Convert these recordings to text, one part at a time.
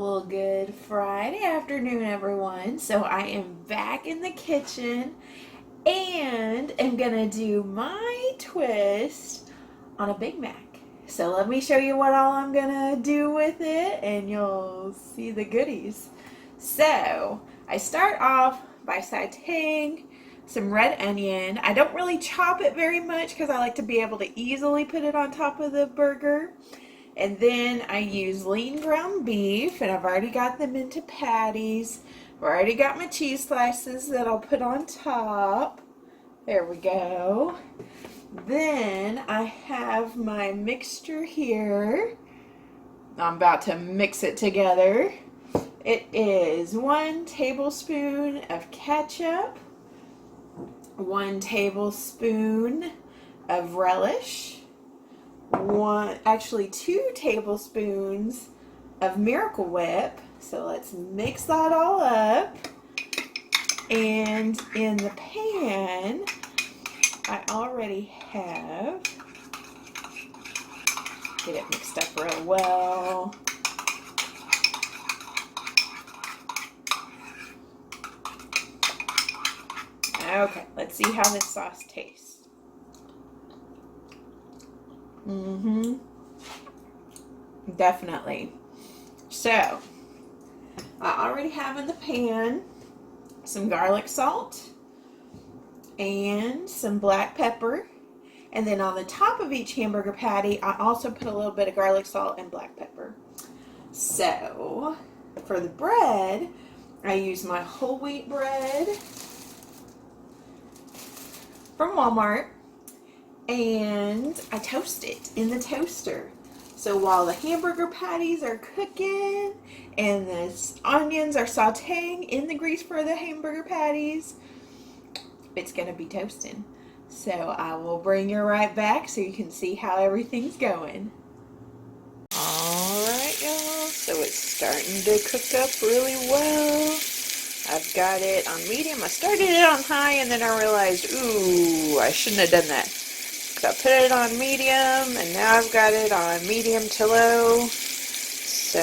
Well, good Friday afternoon, everyone. So I am back in the kitchen and am gonna do my twist on a Big Mac. So let me show you what all I'm gonna do with it and you'll see the goodies. So I start off by sauteing some red onion. I don't really chop it very much because I like to be able to easily put it on top of the burger. And then I use lean ground beef, and I've already got them into patties. I've already got my cheese slices that I'll put on top. There we go. Then I have my mixture here. I'm about to mix it together. It is 1 tablespoon of ketchup, 1 tablespoon of relish, 2 tablespoons of Miracle Whip. So let's mix that all up. And in the pan, I already have, get it mixed up real well. Okay, let's see how this sauce tastes. Definitely. So, I already have in the pan some garlic salt and some black pepper. And then on the top of each hamburger patty, I also put a little bit of garlic salt and black pepper. So, for the bread, I use my whole wheat bread from Walmart, and I toast it in the toaster. So while the hamburger patties are cooking and the onions are sauteing in the grease for the hamburger patties, it's going to be toasting. So I will bring you right back so you can see how everything's going. Alright, y'all, so it's starting to cook up really well. I've got it on medium. I started it on high and then I realized, ooh, I shouldn't have done that. So I put it on medium and now I've got it on medium to low. So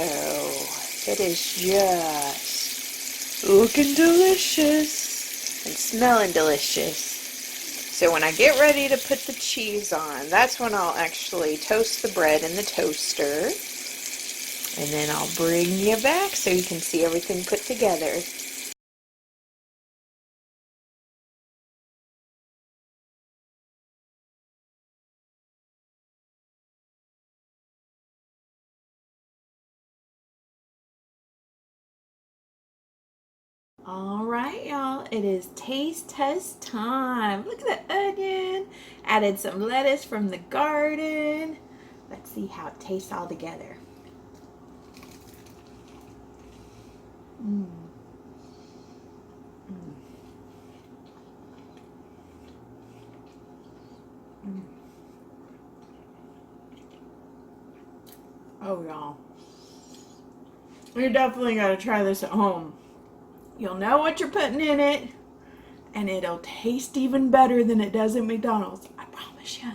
it is just looking delicious and smelling delicious. So when I get ready to put the cheese on, that's when I'll actually toast the bread in the toaster. And then I'll bring you back so you can see everything put together. All right, y'all, it is taste test time. Look at the onion. Added some lettuce from the garden. Let's see how it tastes all together. Mm. Mm. Mm. Oh, y'all. You're definitely got to try this at home. You'll know what you're putting in it, and it'll taste even better than it does at McDonald's. I promise you.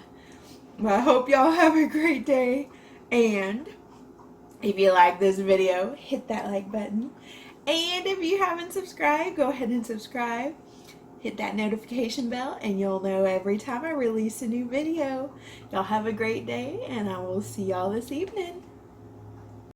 Well, I hope y'all have a great day, and if you like this video, hit that like button. And if you haven't subscribed, go ahead and subscribe. Hit that notification bell, and you'll know every time I release a new video. Y'all have a great day, and I will see y'all this evening.